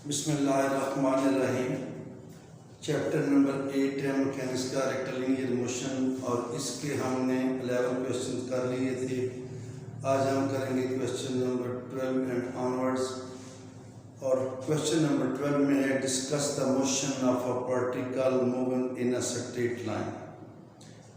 बिस्मिल्लाहिर्रहमानिर्रहीम। Chapter number 8 है mechanics का रेक्टिलिनियर मोशन और इसके हमने 11 क्वेश्चन कर लिए थे। आज हम करेंगे क्वेश्चन नंबर 12 एंड ऑनवर्ड्स। और क्वेश्चन नंबर 12 में है discuss the motion of a particle moving in a straight line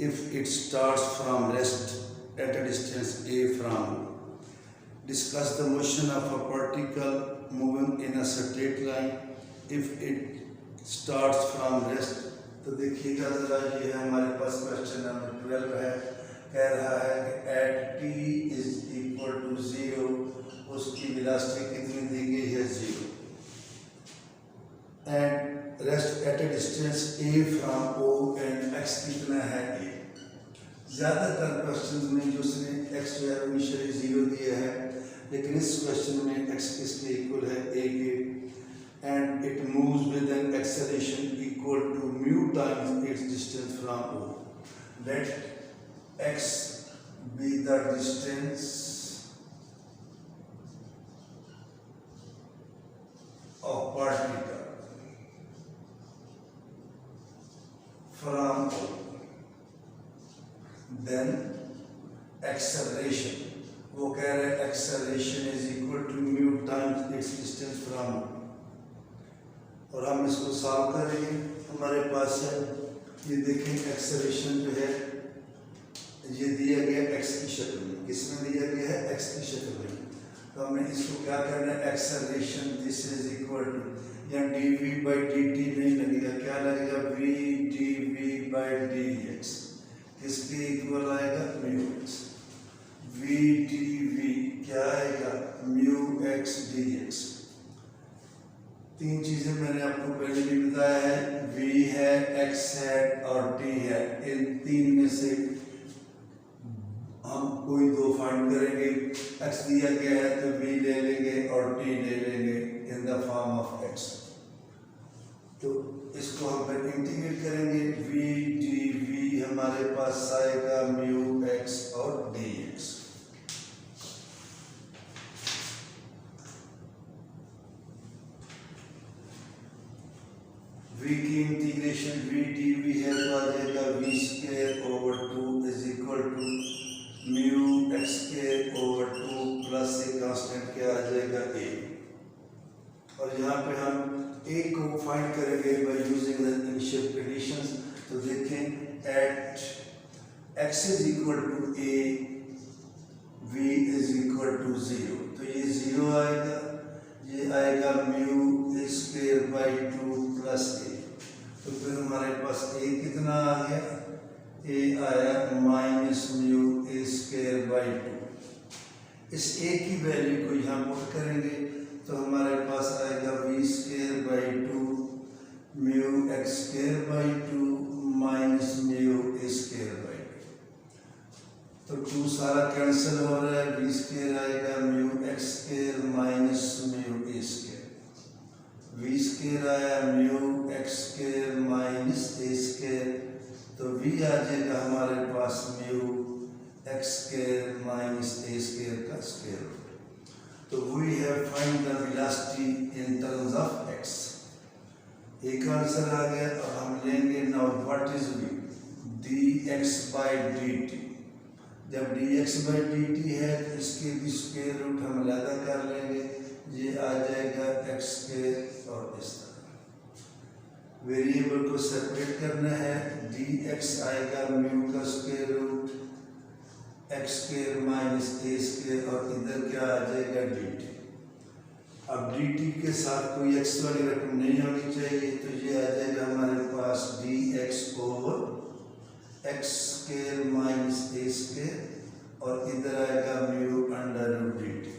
if it starts from rest at a distance a from discuss the motion of a particle moving in a straight line if it starts from rest। तो देखिएगा जरा, ये है हमारे पास question number 12 है। कह रहा है कि at t is equal to 0 उसकी वेलोसिटी कितनी दी गई है 0 and rest at a distance a from o and x कितना है a। ज़्यादातर क्वेश्चन में जो उसने x जो है इनिशियली 0 दिया है, लेकिन इस क्वेश्चन में x किसके इक्वल है a के, and it moves with an acceleration equal to mu times its distance from o। Let x be the distance of particle from o, then acceleration, वो कह रहे हैं acceleration is equal to mu times its distance from, और हम इसको solve करेंगे। हमारे पास है, ये देखें एक्सेलरेशन जो है ये दिया गया x की शक्ल में। किसमें दिया गया है? x की शक्ल में। तो हमें इसको क्या करना है? Acceleration this is equal to, यहाँ dv बाई dt नहीं लगेगा, क्या लगेगा? v dv by dx। किसके इक्वल आएगा? Mu x। v dv क्या आएगा? Mu x dx। तीन चीजें मैंने आपको पहले भी बताया है, v है, x है और t है। इन तीन में से हम कोई दो फाइंड करेंगे। x दिया गया है तो v ले लेंगे और t ले लेंगे in the form of x। तो इसको हम फिर इंटीग्रेट करेंगे। v dv हमारे पास आएगा म्यू x और dx। v की इंटीग्रेशन v dv है तो आ जाएगा v square over 2 is equal to mu x square over 2 plus एक कांस्टेंट क्या आ जाएगा a। और यहाँ पे हम a को फाइंड करेंगे by using the initial conditions. तो देखें at x is equal to a, v is equal to 0, तो ये 0 आएगा, ये आएगा mu square by 2 plus a। तो फिर हमारे पास a कितना आ गया? a आया माइनस म्यू स्क्वायर बाई 2। इस a की वैल्यू को यहाँ पुट करेंगे तो हमारे पास आएगा v square by 2 mu x square by 2 minus mu square by 2। तो 2 सारा कैंसिल हो रहा है, v स्क्वायर आएगा mu x square minus mu a square, v square आया mu x square minus a square, तो v आ जाएगा हमारे पास mu x square minus a square का स्क्वायर रूट। तो we have find the velocity in terms of x। एक answer आ गया। और हम लेंगे now what is v dx by dt। जब dx बाई dt है तो इसके भी स्क्वायर रूट हम अलग कर लेंगे, ये आ जाएगा x स्क्वायर और इस तरह। वेरिएबल को सेपरेट करना है, dx आएगा म्यू का square root x square minus a square और इधर क्या आ जाएगा dt। अब dt के साथ कोई x वाली रकम नहीं होनी चाहिए, तो ये आ जाएगा हमारे पास dx over x square minus a square और इधर आएगा mu under root dt।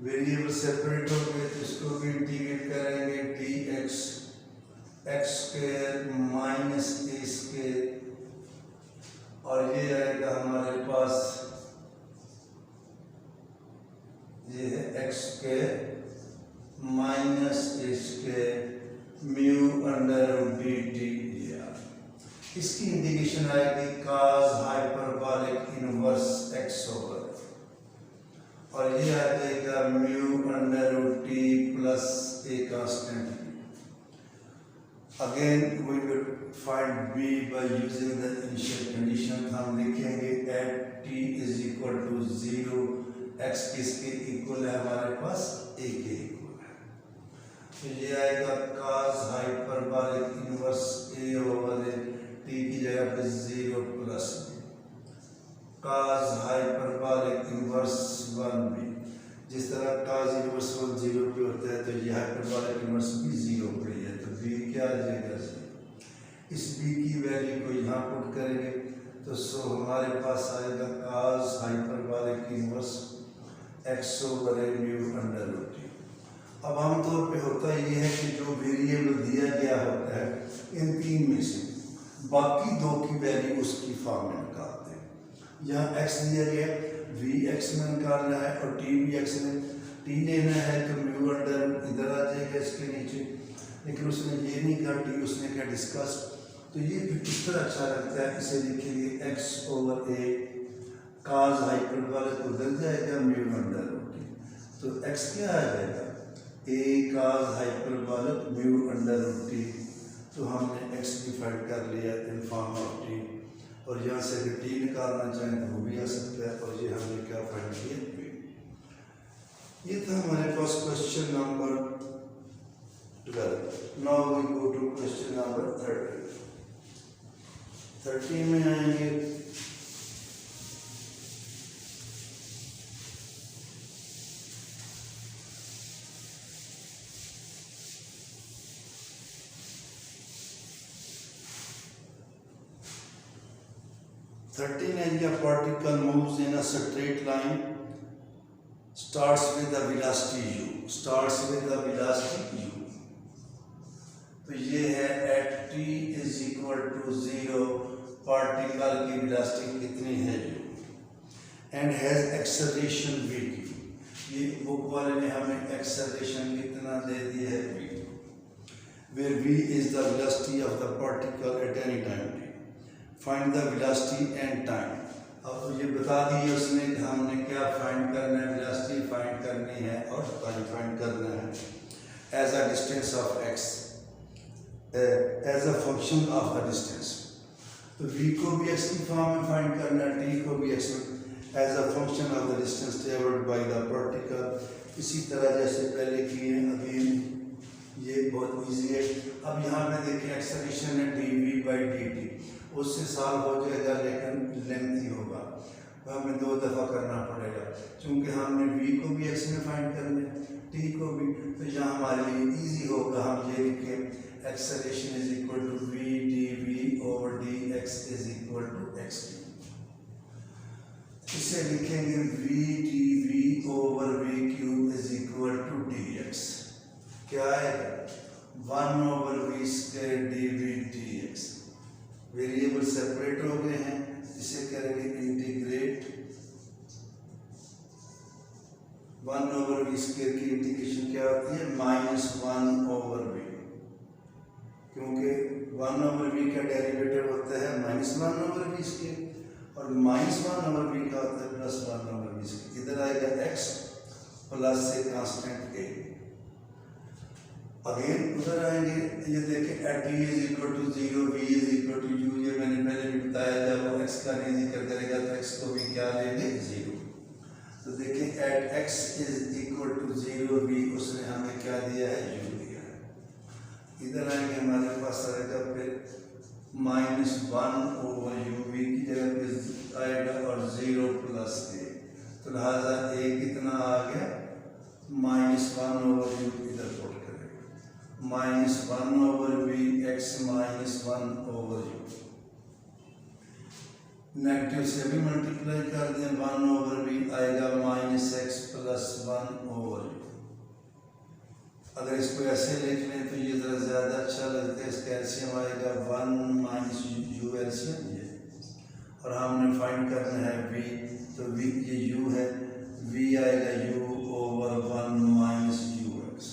Variable separate हो गए तो इसको भी इंटीग्रेट करेंगे, dx x square minus a square और ये आएगा हमारे पास, ये है x square minus a square mu under root dt। इसकी इंटीग्रेशन आएगी cos hyperbolic inverse x over, और ये आ जाएगा mu under root t plus a constant b. Again we will find b by using the initial condition. हम लिखेंगे at t is equal to 0, x किसके equal है हमारे पास a के इक्वल है, तो ये आएगा cos hyperbolic inverse a over a, t की जगह पे 0 plus cos hyperbolic inverse 1b। जिस तरह cos इनवर्स 1 0 पे होता है तो ये हाइपरबोलिक इनवर्स भी 0 पे है, तो b क्या आ जाएगा 0। इस b की वैल्यू को यहाँ पुट करेंगे तो सो हमारे पास आएगा cos hyperbolic inverse x over a mu under root t। अब आमतौर पे होता ये है कि जो वेरिएबल दिया गया होता है इन तीन में से बाकी दो की वैल्यू उसकी फॉर्म में निकालते हैं। यहाँ x दिया गया वी एक्स में निकालना है और टी भी एक्स में टी लेना है तो म्यू अंडर इधर आ जाएगा इसके नीचे, लेकिन उसने ये नहीं कहा टी, उसने क्या डिस्कस, तो ये फिर किस तरह अच्छा लगता है, इसे लिखेंगे एक्स ओवर ए काज हाइपरबोलिक उधर जाएगा म्यू अंडर टी, तो एक्स क्या आ जाएगा ए काज हाइपरबोलिक म्यू अंडर टी। तो हमने एक्स डिफाइन कर लिया इन फॉर्म ऑफ टी, और यहाँ से अगर टी निकालना चाहें तो वो भी आ सकता है, और ये हमने क्या फाइंड किया। ये था हमारे पास question number 12। Now we go to question number 30 में आएंगे। A particle moves in a straight line, starts with the velocity u, starts with the velocity u। तो ये है at t is equal to 0 particle की velocity कितनी है u, and has acceleration v। ये book वाले ने हमें acceleration कितना दे दिया है v, where v is the velocity of the particle at any time t। Find the velocity and time. अब ये बता दिए उसने कि हमने क्या फाइंड करना है, वेलोसिटी फाइंड करनी है और टाइम फाइंड करना है as a distance of x, as a function of the distance. तो v को भी x की फॉर्म में फाइंड करना है, t को भी x as a function of the distance travelled by the particle. इसी तरह जैसे पहले किए, अगेन ये बहुत ईजी है। अब यहाँ पे देखिए एक्सेलरेशन है dv बाई dt, उससे सॉल्व हो जाएगा लेकिन लेंथी होगा, तो हमें 2 दफ़ा करना पड़ेगा, क्योंकि हमने v को भी x में फाइंड करना है t को भी। तो यहाँ हमारे लिए इजी होगा, हम ये लिखें acceleration is equal to v dv over dx is equal to xt। इसे लिखेंगे v dv over v cube is equal to dx। क्या आएगा 1 over v square dv dx। Variable separate हो गए हैं, इसे करेंगे इंटीग्रेट। 1 ओवर वी स्क्वायर की इंटीग्रेशन क्या होती है -1 ओवर वी, क्योंकि 1 ओवर वी का डेरिवेटिव होता है -1 ओवर वी स्क्वायर, और -1 ओवर वी का होता है +1 ओवर वी स्क्वायर। इधर आएगा x प्लस से कांस्टेंट a। अगेन उधर आएंगे, ये देखें at t is equal to 0 v is equal to u, ये मैंने पहले भी बताया, जब वो x का नहीं जिक्र करेगा तो x को भी क्या लेंगे 0। तो देखें at x is equal to 0 v, उसने हमें क्या दिया है u दिया है। इधर आएंगे हमारे पास आएगा फिर -1 ओवर u, v की जगह पे आएगा और 0 प्लस a, तो लिहाजा a कितना आ गया -1 ओवर u, इधर put -1 over v x -1 over u। Negative से भी मल्टीप्लाई कर दें, 1 ओवर v आएगा -x प्लस 1 ओवर u। अगर इसको ऐसे लिख लें तो ये ज़रा ज़्यादा अच्छा लगता है, इसका एलसीएम आएगा 1 - u एलसीएम ये, और हमने फाइंड करना है v, तो v ये u है, v आएगा u ओवर 1 - ux।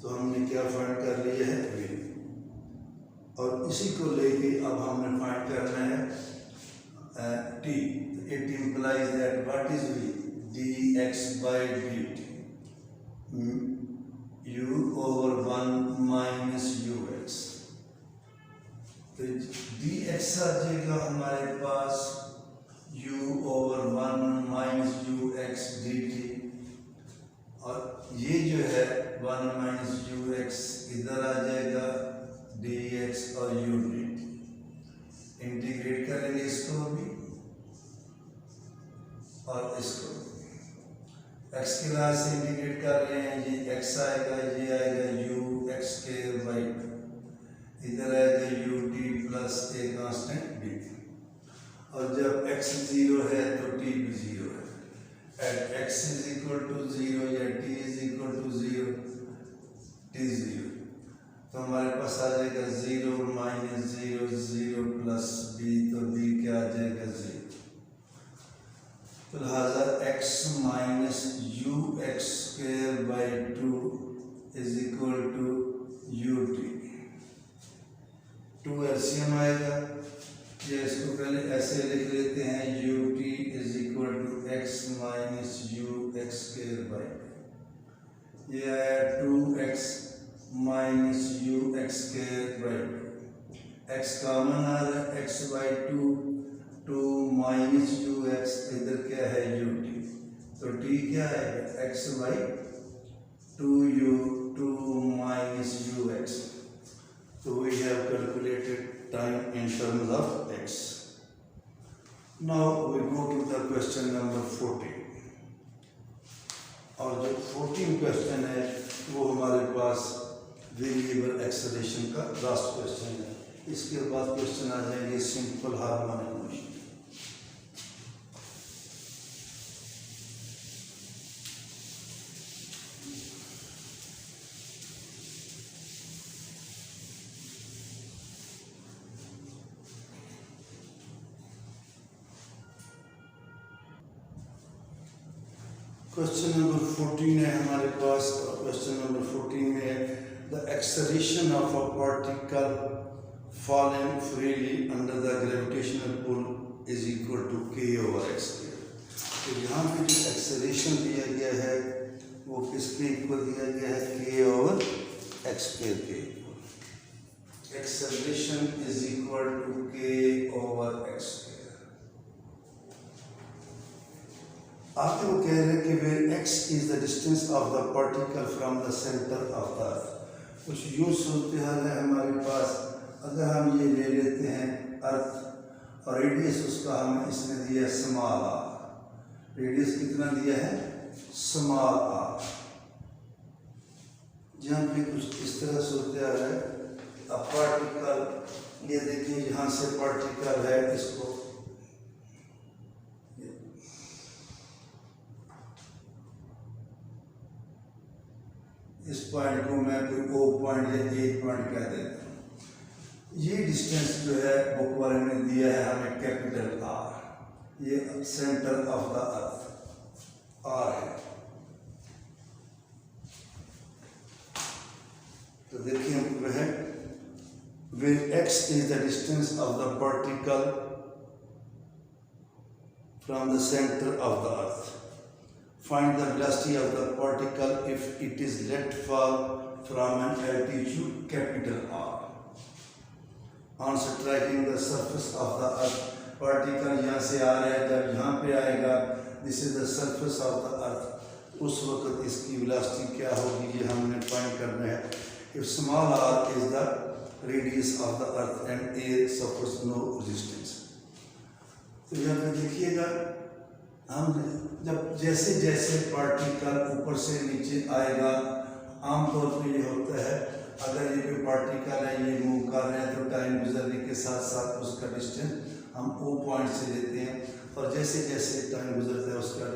तो हमने क्या फाइंड कर लिया है v, और इसी को लेके अब हमने फाइंड करना है t। It implies that what is v dx by dt u over 1 minus u x. तो डी एक्स आ जाएगा हमारे पास u over 1 minus u x D T, और ये जो है 1 माइनस यू एक्स इधर आ जाएगा डी एक्स और यू डी टी। इंटीग्रेट करेंगे इसको भी और इसको, x की वजह से इंटीग्रेट कर रहे हैं, ये x आएगा, ये आएगा u एक्स स्क्वायर बाई 2, इधर आएगा u t plus a constant b, और जब x 0 है तो t भी 0 है। At x is equal to 0 या t is equal to 0, t 0, तो हमारे पास आ जाएगा 0 माइनस 0 0 प्लस b, तो b क्या आ जाएगा 0। तो लिहाजा x minus u x square by 2 is equal to u t. 2 LCM आएगा, ये इसको पहले ऐसे लिख लेते हैं, u t is equal to x minus u x square by 2, ये आया 2x minus u x square by 2, x common आ रहा है, x by 2 minus u x, इधर क्या है यू टी, तो टी क्या है x by 2 minus u x. तो we have calculated time in terms of x। Now we go to the question number 14, और जो 14 क्वेश्चन है वो हमारे पास वेरिएबल एक्सेलरेशन का लास्ट क्वेश्चन है। इसके बाद क्वेश्चन आ जाएंगे simple harmonic motion. Question number 14 है हमारे पास, और क्वेश्चन नंबर 14 में है the acceleration of a particle falling freely under the gravitational pull is equal to k over x square. तो यहाँ पे जो एक्सेलरेशन दिया गया है वो किसके इक्वल दिया गया है, k ओवर x स्क्वायर के equal. Acceleration is equal to k over x square. आगे वो कह रहे हैं कि where x is the distance of the particle from the center of the earth। कुछ यूँ सूरत हाल है हमारे पास, अगर हम ये ले लेते हैं अर्थ और रेडियस उसका हमें इसने दिया स्मॉल r, रेडियस कितना दिया है स्मॉल r। जहाँ पे कुछ इस तरह सूरत हाल है, अब पार्टिकल, ये देखिए यहाँ से पार्टिकल है, इसको इस पॉइंट को मैं कोई O पॉइंट या A पॉइंट कह देता हूँ। ये डिस्टेंस जो है बुक वाले ने दिया है हमें कैपिटल R, ये centre of the earth R है। तो देखिए वह है where x is the distance of the particle from the center of the earth, find the velocity of the particle if it is let fall from an altitude capital R on striking the surface of the earth। Particle यहाँ से आ रहा है, जब यहाँ पे आएगा this is the surface of the अर्थ, उस वक्त इसकी वेलोसिटी क्या होगी ये हमने फाइंड करना है। If small r is the radius of the earth and air suffers no resistance. तो यहाँ पे देखिएगा, हम जब जैसे जैसे पार्टिकल ऊपर से नीचे आएगा, आमतौर पर ये होता है अगर ये कोई पार्टिकल है ये मूव कर रहे हैं तो टाइम गुजरने के साथ साथ उसका डिस्टेंस हम O पॉइंट से लेते हैं, और जैसे जैसे टाइम गुजरता है उसका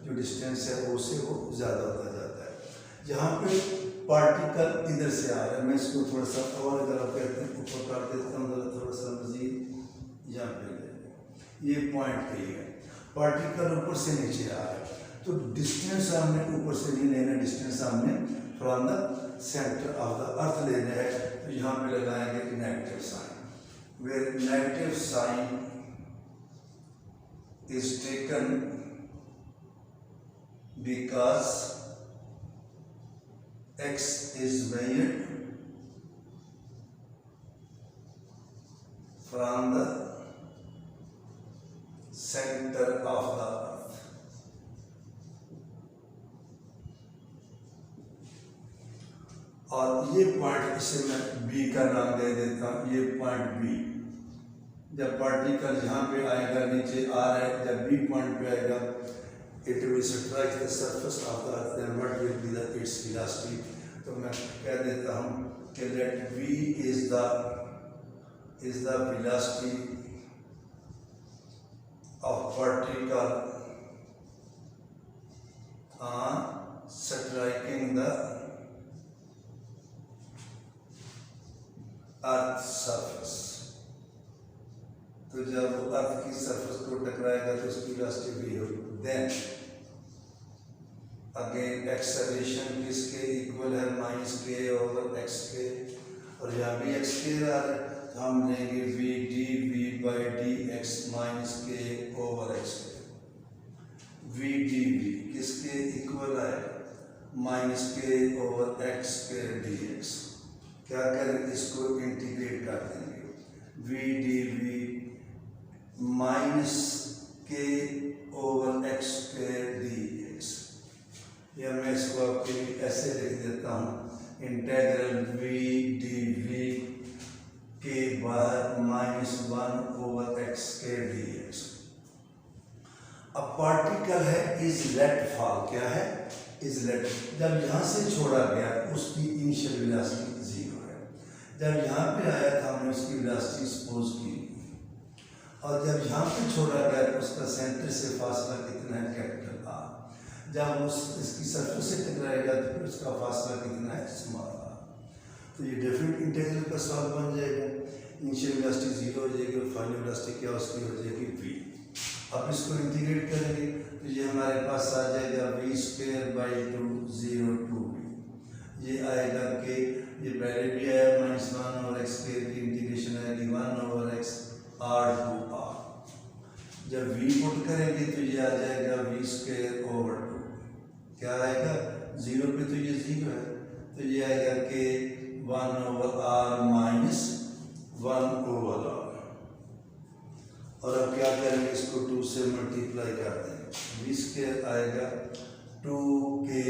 जो डिस्टेंस है वो से वो ज़्यादा होता जाता है। जहाँ पे पार्टिकल इधर से आ रहा है, मैं इसको थोड़ा सा और अगर आप कहते हैं ऊपर कर देता हूँ थोड़ा सा मजीद, यहाँ पे ये पॉइंट पे है, पार्टिकल ऊपर से नीचे आ रहा है, तो डिस्टेंस हमने ऊपर से नहीं लेना, डिस्टेंस हमने from the centre of the earth लेना है। तो यहाँ पे लगाएंगे negative sign, where negative sign is taken because x is measured from the center of the earth. और ये पॉइंट, इसे मैं बी का नाम दे देता हूँ, ये पॉइंट बी। जब पार्टिकल यहाँ पे आएगा, नीचे आ रहा है, जब बी पॉइंट पे आएगा, it will strike the surface of the earth, then what will be the its velocity? तो मैं कह देता हूँ कि let v is the velocity of particle on striking the earth surface। तो जब वो अर्थ की सरफेस को टकराएगा तो उसकी वेलोसिटी भी होगी। देन अगेन एक्सेलरेशन किसके इक्वल है, माइनस के ओवर एक्स के, और यहाँ भी एक्स के आ रहा है तो हम लेंगे v d v by d x minus k over x के। वी डी वी किसके इक्वल आएगा, माइनस के ओवर एक्स के डी एक्स। क्या करें, इसको इंटीग्रेट कर देंगे, v d v minus k over x square d x, या मैं इसको आपके लिए ऐसे लिख देता हूँ, इंटेग्रल वी डी वी के बाहर -1 over x square d x. अब पार्टिकल है इज लेट फॉल, क्या है, इज लेट, जब यहाँ से छोड़ा गया उसकी इनिशियल वेलोसिटी 0 है। जब यहाँ पे आया था हमने उसकी वेलोसिटी सपोज की, और जब यहाँ पे छोड़ा गया तो उसका सेंटर से फासला कितना है, कैपिटल आर। जब उस इसकी सरफेस से टकराएगा तो फिर उसका फासला कितना है, स्मॉल आर। तो ये डेफिनेट इंटीग्रल का सॉल्व बन जाएगा। इनिशियल वेलोसिटी 0 हो जाएगी और फाइनल वेलोसिटी क्या उसकी हो जाएगी v। अब इसको इंटीग्रेट करेंगे तो ये हमारे पास आ जाएगा v square by 2 0 to v। ये आएगा कि ये पहले भी आया -1 ओवर एक्स स्क्वायर की इंटीग्रेशन आएगी 1 over x r to r। जब v पुट करेंगे तो ये आ जाएगा v स्क्वायर ओवर 2, क्या आएगा 0 पे तो ये 0 है, तो ये आएगा कि 1 over r minus 1 over r। और अब क्या करेंगे, इसको 2 से मल्टीप्लाई कर देंगे, v स्क्वायर आएगा 2 के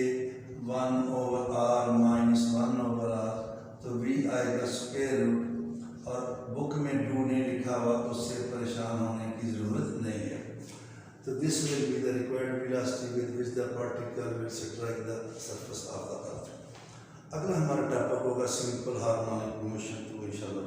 1 over r minus 1 over r, तो v आएगा स्क्वायर रूट, और बुक में 2 नहीं लिखा हुआ, उससे परेशान होने की जरूरत नहीं है। तो this will be the required velocity with which the particle will strike the surface of the अर्थ। अगला हमारा टॉपिक होगा सिंपल हार्मोनिक मोशन, तो इंशाल्लाह